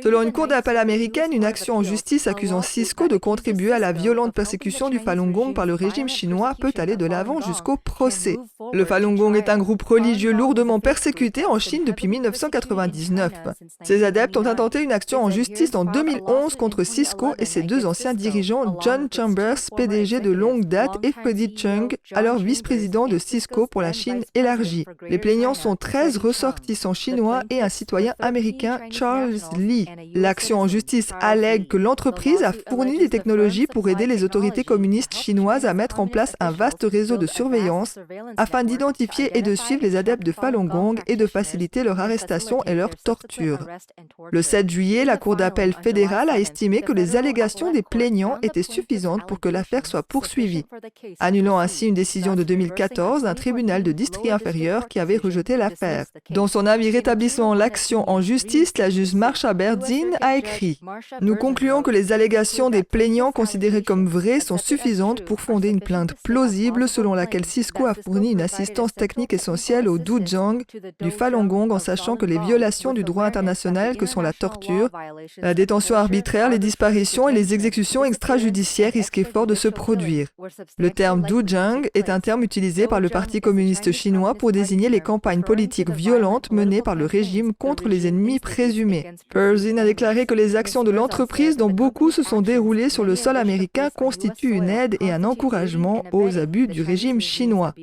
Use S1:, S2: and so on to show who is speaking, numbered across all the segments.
S1: Selon une cour d'appel américaine, une action en justice accusant Cisco de contribuer à la violente persécution du Falun Gong par le régime chinois peut aller de l'avant jusqu'au procès. Le Falun Gong est un groupe religieux lourdement persécuté en Chine depuis 1999. Ses adeptes ont intenté une action en justice en 2011 contre Cisco et ses deux anciens dirigeants, John Chambers, PDG de longue date, et Freddie Chung, alors vice-président de Cisco pour la Chine élargie. Les plaignants sont 13 ressortissants chinois et un citoyen américain, Charles Lee. L'action en justice allègue que l'entreprise a fourni des technologies pour aider les autorités communistes chinoises à mettre en place un vaste réseau de surveillance afin d'identifier et de suivre les adeptes de Falun Gong et de faciliter leur arrestation et leur torture. Le 7 juillet, la Cour d'appel fédérale a estimé que les allégations des plaignants étaient suffisantes pour que l'affaire soit poursuivie, annulant ainsi une décision de 2014 d'un tribunal de district inférieur qui avait rejeté l'affaire. Dans son avis rétablissant l'action en justice, la juge Marsha Berdin a écrit « Nous concluons que les allégations des plaignants considérées comme vraies sont suffisantes pour fonder une plainte plausible selon laquelle Cisco a fourni une assistance technique essentielle au Duzhang du Falun Gong en sachant que les violations du droit international que sont la torture, la détention arbitraire, les disparitions et les exécutions extrajudiciaires risquaient fort de se produire. Le terme Duzhang est un terme utilisé par le Parti communiste chinois pour désigner les campagnes politiques violentes menées par le régime contre les ennemis présumés. Berdin a déclaré que les actions de l'entreprise, dont beaucoup se sont déroulées sur le sol américain, constituent une aide et un encouragement aux abus du régime chinois.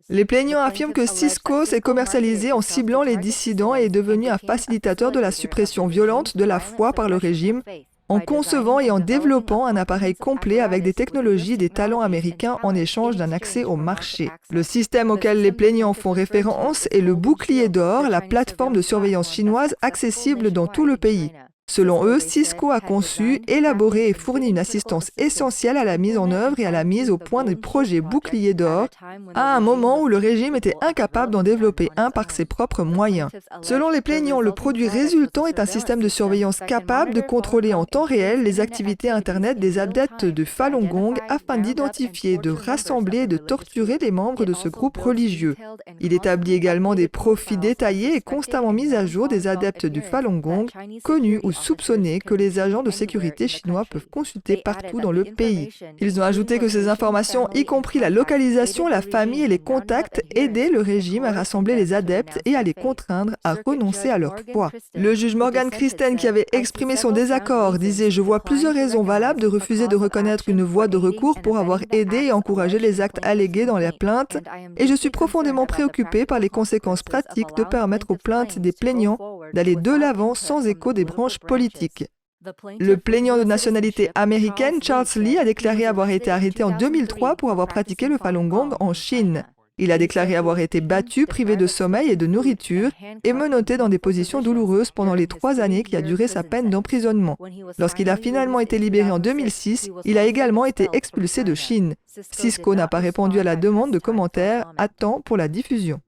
S1: Les plaignants affirment que Cisco s'est commercialisé en ciblant les dissidents et est devenu un facilitateur de la suppression violente de la foi par le régime, en concevant et en développant un appareil complet avec des technologies et des talents américains en échange d'un accès au marché. Le système auquel les plaignants font référence est le bouclier d'or, la plateforme de surveillance chinoise accessible dans tout le pays. Selon eux, Cisco a conçu, élaboré et fourni une assistance essentielle à la mise en œuvre et à la mise au point des projets boucliers d'or, à un moment où le régime était incapable d'en développer un par ses propres moyens. Selon les plaignants, le produit résultant est un système de surveillance capable de contrôler en temps réel les activités Internet des adeptes de Falun Gong afin d'identifier, de rassembler et de torturer les membres de ce groupe religieux. Il établit également des profils détaillés et constamment mis à jour des adeptes du Falun Gong, connus ou soupçonnés que les agents de sécurité chinois peuvent consulter partout dans le pays. Ils ont ajouté que ces informations, y compris la localisation, la famille et les contacts, aidaient le régime à rassembler les adeptes et à les contraindre à renoncer à leur foi. Le juge Morgan Christen, qui avait exprimé son désaccord, disait « Je vois plusieurs raisons valables de refuser de reconnaître une voie de recours pour avoir aidé et encouragé les actes allégués dans la plainte, et je suis profondément préoccupé par les conséquences pratiques de permettre aux plaintes des plaignants d'aller de l'avant sans écho des branches politiques. » Le plaignant de nationalité américaine, Charles Lee, a déclaré avoir été arrêté en 2003 pour avoir pratiqué le Falun Gong en Chine. Il a déclaré avoir été battu, privé de sommeil et de nourriture et menotté dans des positions douloureuses pendant les 3 années qui a duré sa peine d'emprisonnement. Lorsqu'il a finalement été libéré en 2006, il a également été expulsé de Chine. Cisco n'a pas répondu à la demande de commentaires à temps pour la diffusion.